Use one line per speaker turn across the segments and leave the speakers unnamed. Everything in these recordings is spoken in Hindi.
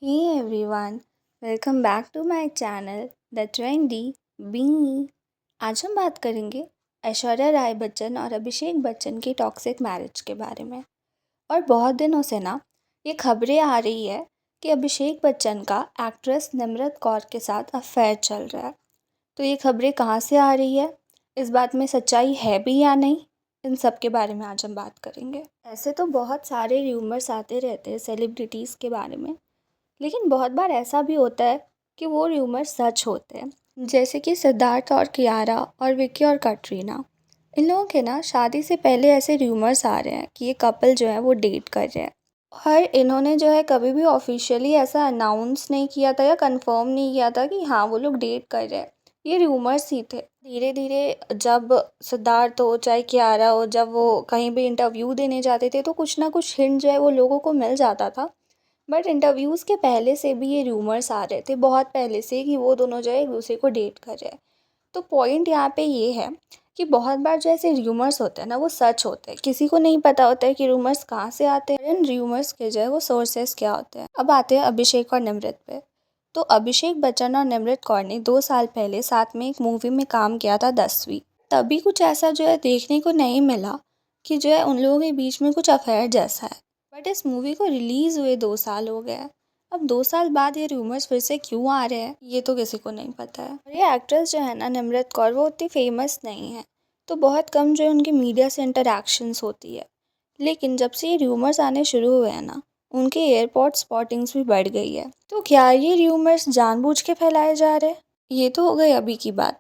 Hey everyone, welcome back to my channel The Trendy Bee। आज हम बात करेंगे ऐश्वर्या राय बच्चन और अभिषेक बच्चन की टॉक्सिक मैरिज के बारे में। और बहुत दिनों से ना ये खबरें आ रही है कि अभिषेक बच्चन का एक्ट्रेस निम्रत कौर के साथ अफेयर चल रहा है। तो ये खबरें कहाँ से आ रही है, इस बात में सच्चाई है भी या नहीं, इन सब के बारे में आज हम बात करेंगे। ऐसे तो बहुत सारे र्यूमर्स आते रहते हैं सेलिब्रिटीज़ के बारे में, लेकिन बहुत बार ऐसा भी होता है कि वो र्यूमर सच होते हैं। जैसे कि सिद्धार्थ और कियारा और विक्की और कटरीना, इन लोगों के ना शादी से पहले ऐसे र्यूमर्स आ रहे हैं कि ये कपल जो है वो डेट कर रहे हैं। और इन्होंने जो है कभी भी ऑफिशियली ऐसा अनाउंस नहीं किया था या कंफर्म नहीं किया था कि हाँ वो लोग डेट कर रहे हैं। ये र्यूमर्स ही थे। धीरे धीरे जब सिद्धार्थ हो चाहे कियारा हो, जब वो कहीं भी इंटरव्यू देने जाते थे तो कुछ ना कुछ हिंट जो है वो लोगों को मिल जाता था। बट इंटरव्यूज़ के पहले से भी ये रूमर्स आ रहे थे, बहुत पहले से, कि वो दोनों जो है एक दूसरे को डेट कर रहे हैं। तो पॉइंट यहाँ पे ये है कि बहुत बार जो ऐसे रूमर्स होते हैं ना वो सच होते हैं। किसी को नहीं पता होता है कि रूमर्स कहाँ से आते हैं, इन रूमर्स के जो है वो सोर्सेस क्या होते हैं। अब आते हैं अभिषेक और निमृत पे। तो अभिषेक बच्चन और निमृत कौर ने 2 साल पहले साथ में एक मूवी में काम किया था, 10वीं। तभी कुछ ऐसा जो है देखने को नहीं मिला कि जो है उन लोगों के बीच में कुछ अफेयर जैसा है। बट इस मूवी को रिलीज़ हुए 2 साल हो गए। अब 2 साल बाद ये रूमर्स फिर से क्यों आ रहे हैं, ये तो किसी को नहीं पता है। और ये एक्ट्रेस जो है ना निम्रत कौर, वो उतनी फेमस नहीं है, तो बहुत कम जो है उनकी मीडिया से इंटरेक्शंस होती है। लेकिन जब से ये रूमर्स आने शुरू हुए हैं ना, उनके एयरपोर्ट स्पॉटिंग्स भी बढ़ गई है। तो क्या ये रूमर्स जानबूझ के फैलाए जा रहे हैं? ये तो हो गई अभी की बात।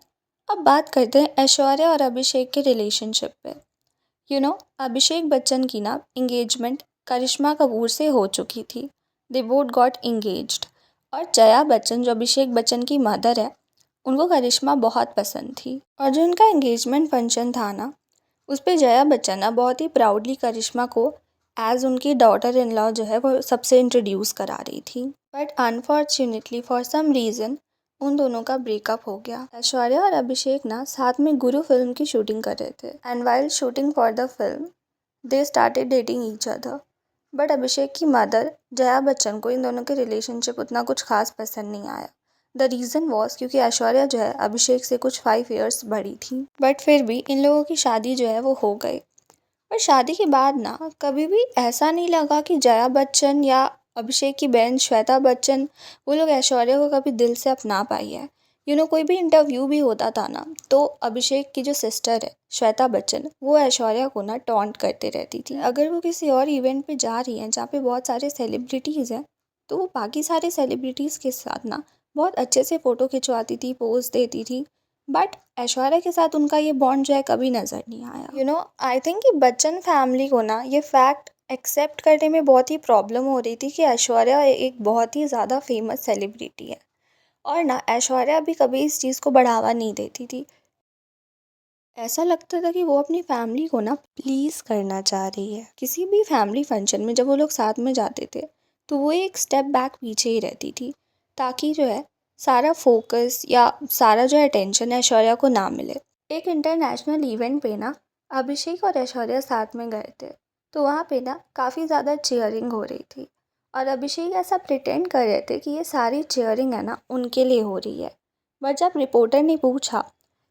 अब बात करते हैं ऐश्वर्या और अभिषेक के रिलेशनशिप पे। अभिषेक बच्चन की ना इंगेजमेंट करिश्मा कपूर से हो चुकी थी। They both got engaged. और जया बच्चन, जो अभिषेक बच्चन की मदर है, उनको करिश्मा बहुत पसंद थी। और जो उनका इंगेजमेंट फंक्शन था ना, उस पे जया बच्चन ना बहुत ही प्राउडली करिश्मा को एज उनकी डॉटर इन लॉ जो है वो सबसे इंट्रोड्यूस करा रही थी। But unfortunately for some reason उन दोनों का ब्रेकअप हो गया। ऐश्वर्या और अभिषेक ना साथ में गुरु फिल्म की शूटिंग कर रहे थे, and while shooting for the film they started dating each other. But Abhishek की मदर जया बच्चन को इन दोनों के रिलेशनशिप उतना कुछ खास पसंद नहीं आया। द रीज़न वॉज क्योंकि ऐश्वर्या जो है अभिषेक से कुछ 5 years बड़ी थी। बट फिर भी इन लोगों की शादी जो है वो हो गई। पर शादी के बाद ना कभी भी ऐसा नहीं लगा कि जया बच्चन या अभिषेक की बहन श्वेता बच्चन, वो लोग ऐश्वर्या को कभी दिल से अपना पाई है। कोई भी इंटरव्यू भी होता था ना, तो अभिषेक की जो सिस्टर है श्वेता बच्चन, वो ऐश्वर्या को ना टॉन्ट करते रहती थी। अगर वो किसी और इवेंट पे जा रही हैं जहाँ पे बहुत सारे सेलिब्रिटीज़ हैं, तो वो बाकी सारे सेलिब्रिटीज़ के साथ ना बहुत अच्छे से फ़ोटो खिंचवाती थी, पोज देती थी। बट ऐश्वर्या के साथ उनका ये बॉन्ड जो है कभी नज़र नहीं आया। आई थिंक कि बच्चन फैमिली को ना ये फैक्ट एक्सेप्ट करने में बहुत ही प्रॉब्लम हो रही थी कि ऐश्वर्या एक बहुत ही ज़्यादा फेमस सेलिब्रिटी है। और ना ऐश्वर्या भी कभी इस चीज़ को बढ़ावा नहीं देती थी। ऐसा लगता था कि वो अपनी फैमिली को ना प्लीज़ करना चाह रही है। किसी भी फैमिली फंक्शन में जब वो लोग साथ में जाते थे, तो वो एक स्टेप बैक पीछे ही रहती थी, ताकि जो है सारा फोकस या सारा जो अटेंशन ऐश्वर्या को ना मिले। एक इंटरनेशनल इवेंट पे ना अभिषेक और ऐश्वर्या साथ में गए थे, तो वहाँ पे ना काफ़ी ज़्यादा चीयरिंग हो रही थी। और अभिषेक ऐसा प्रिटेंड कर रहे थे कि ये सारी चीयरिंग है ना उनके लिए हो रही है। बट जब रिपोर्टर ने पूछा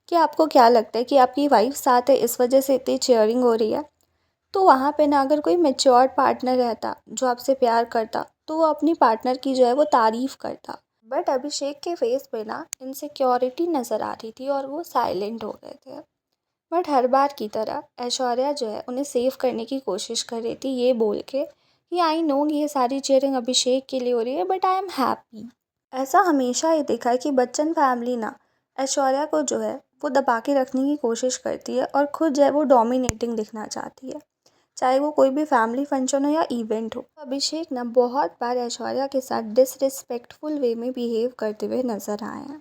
कि आपको क्या लगता है कि आपकी वाइफ साथ है इस वजह से इतनी चीयरिंग हो रही है, तो वहाँ पे ना अगर कोई मैच्योर पार्टनर रहता जो आपसे प्यार करता, तो वो अपनी पार्टनर की जो है वो तारीफ़ करता। बट अभिषेक के फेस पे ना इनसिक्योरिटी नज़र आ रही थी और वो साइलेंट हो गए थे। बट हर बार की तरह ऐश्वर्या जो है उन्हें सेव करने की कोशिश कर रही थी, ये बोल के कि आई नो ये सारी चीयरिंग अभिषेक के लिए हो रही है, बट आई एम हैप्पी। ऐसा हमेशा ही देखा है कि बच्चन फैमिली ना ऐश्वर्या को जो है वो दबा के रखने की कोशिश करती है और खुद जो है वो डोमिनेटिंग दिखना चाहती है, चाहे वो कोई भी फैमिली फंक्शन हो या इवेंट हो। अभिषेक ना बहुत बार ऐश्वर्या के साथ डिसरिस्पेक्टफुल वे में बिहेव करते हुए नजर आए हैं।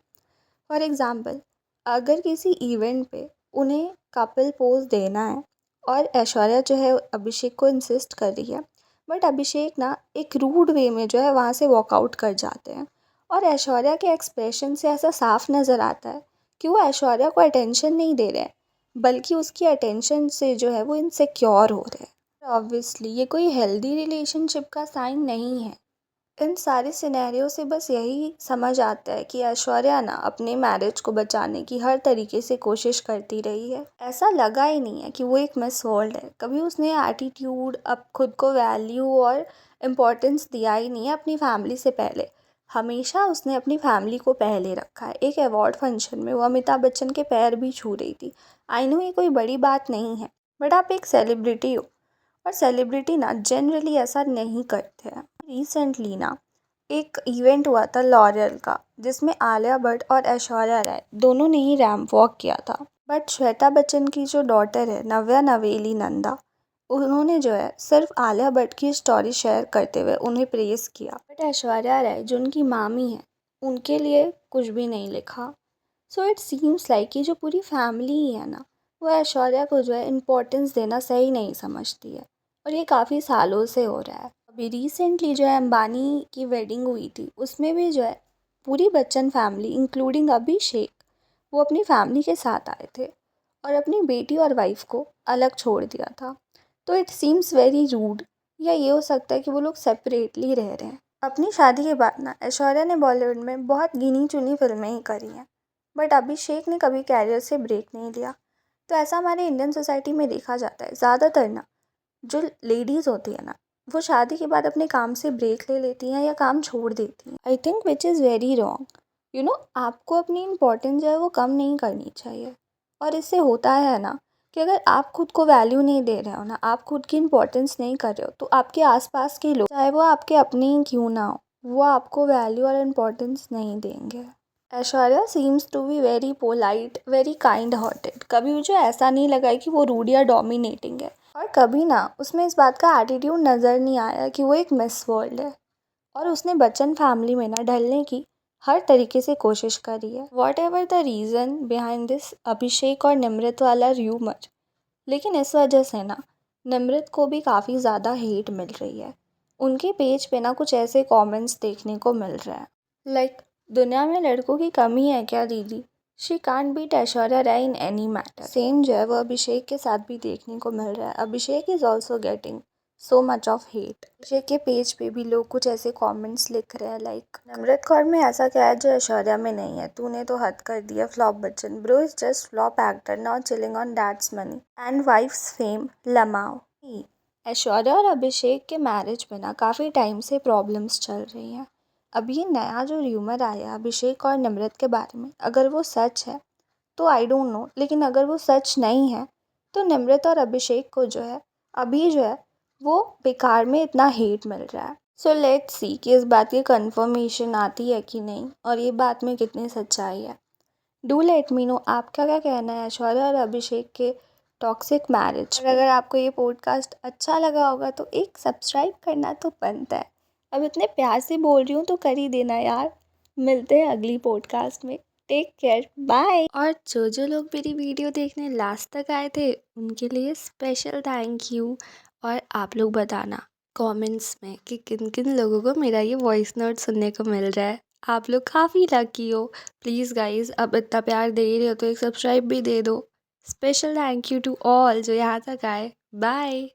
फॉर एग्ज़ाम्पल, अगर किसी इवेंट पे उन्हें कपल पोज देना है और ऐश्वर्या जो है अभिषेक को इंसिस्ट कर रही है, बट अभिषेक ना एक रूड वे में जो है वहाँ से वॉकआउट कर जाते हैं। और ऐश्वर्या के एक्सप्रेशन से ऐसा साफ नज़र आता है कि वो ऐश्वर्या को अटेंशन नहीं दे रहे हैं, बल्कि उसकी अटेंशन से जो है वो इनसिक्योर हो रहे हैं। ऑब्वियसली ये कोई हेल्दी रिलेशनशिप का साइन नहीं है। इन सारे सिनेरियो से बस यही समझ आता है कि ऐश्वर्या ना अपने मैरिज को बचाने की हर तरीके से कोशिश करती रही है। ऐसा लगा ही नहीं है कि वो एक मिस वर्ल्ड है। कभी उसने एटीट्यूड, अब खुद को वैल्यू और इम्पोर्टेंस दिया ही नहीं है अपनी फैमिली से पहले। हमेशा उसने अपनी फैमिली को पहले रखा है। एक अवार्ड फंक्शन में वो अमिताभ बच्चन के पैर भी छू रही थी। आई नो ये कोई बड़ी बात नहीं है, बट आप एक सेलिब्रिटी हो और सेलिब्रिटी ना जनरली ऐसा नहीं करते हैं। रिसेंटली ना एक इवेंट हुआ था लॉरियल का, जिसमें आलिया भट्ट और ऐश्वर्या राय दोनों ने ही रैंप वॉक किया था। बट श्वेता बच्चन की जो डॉटर है नव्या नवेली नंदा, उन्होंने जो है सिर्फ आलिया भट्ट की स्टोरी शेयर करते हुए उन्हें प्रेज़ किया। बट ऐश्वर्या राय जो उनकी मामी है, उनके लिए कुछ भी नहीं लिखा। सो इट सीम्स लाइक कि जो पूरी फैमिली ही है ना, वो ऐश्वर्या को जो है इम्पोर्टेंस देना सही नहीं समझती है, और ये काफ़ी सालों से हो रहा है। अभी रिसेंटली जो है अंबानी की वेडिंग हुई थी, उसमें भी जो है पूरी बच्चन फैमिली इंक्लूडिंग अभिषेक, वो अपनी फैमिली के साथ आए थे और अपनी बेटी और वाइफ को अलग छोड़ दिया था। तो इट सीम्स वेरी रूड, या ये हो सकता है कि वो लोग सेपरेटली रह रहे हैं। अपनी शादी के बाद ना ऐश्वर्या ने बॉलीवुड में बहुत गिनी चुनी फिल्में ही करी हैं, बट अभिषेक ने कभी कैरियर से ब्रेक नहीं लिया। तो ऐसा हमारे इंडियन सोसाइटी में देखा जाता है। ज़्यादातर ना जो लेडीज़ होती है ना, वो शादी के बाद अपने काम से ब्रेक ले लेती हैं या काम छोड़ देती हैं। I think which is very wrong. आपको अपनी इम्पोर्टेंस जो है वो कम नहीं करनी चाहिए। और इससे होता है ना कि अगर आप खुद को वैल्यू नहीं दे रहे हो ना, आप खुद की इम्पोर्टेंस नहीं कर रहे हो, तो आपके आसपास के लोग, चाहे वो आपके अपने ही क्यों ना हो, वो आपको वैल्यू और इम्पोर्टेंस नहीं देंगे। Aishwarya seems to be very polite, very kind hearted. कभी मुझे ऐसा नहीं लगा है कि वो रूड या डोमिनेटिंग है, और कभी ना उसमें इस बात का एटीट्यूड नज़र नहीं आया कि वो एक मिस वर्ल्ड है। और उसने बच्चन फैमिली में ना ढलने की हर तरीके से कोशिश करी है। Whatever the reason behind this Abhishek और निमृत वाला र्यूमर, लेकिन इस वजह से ना निमृत को भी काफ़ी ज़्यादा हेट मिल रही है। उनके पेज पे ना कुछ ऐसे कमेंट्स देखने को मिल रहे हैं लाइक, दुनिया में लड़कों की कमी है क्या दीदी? She can't beat Aishwarya Rai in any matter. Same जो है वो अभिषेक के साथ भी देखने को मिल रहा है। Abhishek is also getting so much of hate. Abhishek के पेज पे भी लोग कुछ ऐसे कमेंट्स लिख रहे हैं लाइक, नम्रत कौर में ऐसा क्या है जो ऐश्वर्या में नहीं है? तूने तो हद कर दिया flop Bachchan. Bro is just flop actor not chilling on dad's money and wife's fame lmao. Aishwarya और अभिषेक के मैरिज में ना काफ़ी टाइम से प्रॉब्लम्स चल रही हैं। अभी ये नया जो र्यूमर आया है अभिषेक और निमृत के बारे में, अगर वो सच है तो आई डोंट नो, लेकिन अगर वो सच नहीं है तो निमृत और अभिषेक को जो है अभी जो है वो बेकार में इतना हेट मिल रहा है। सो लेट्स सी कि इस बात की कंफर्मेशन आती है कि नहीं, और ये बात में कितनी सच्चाई है। डू लेट मी नो आपका क्या कहना है ऐश्वर्या और अभिषेक के टॉक्सिक मैरिज। और अगर आपको ये पॉडकास्ट अच्छा लगा होगा तो एक सब्सक्राइब करना तो बनता है। अब इतने प्यार से बोल रही हूँ तो कर ही देना यार। मिलते हैं अगली पॉडकास्ट में। Take care, bye. और जो लोग मेरी वीडियो देखने लास्ट तक आए थे उनके लिए स्पेशल थैंक यू। और आप लोग बताना कमेंट्स में कि किन किन लोगों को मेरा ये वॉइस नोट सुनने को मिल रहा है। आप लोग काफ़ी लकी हो। प्लीज़ गाइज़, अब इतना प्यार दे रहे हो तो एक सब्सक्राइब भी दे दो। Special thank you to all जो यहाँ तक आए। बाय।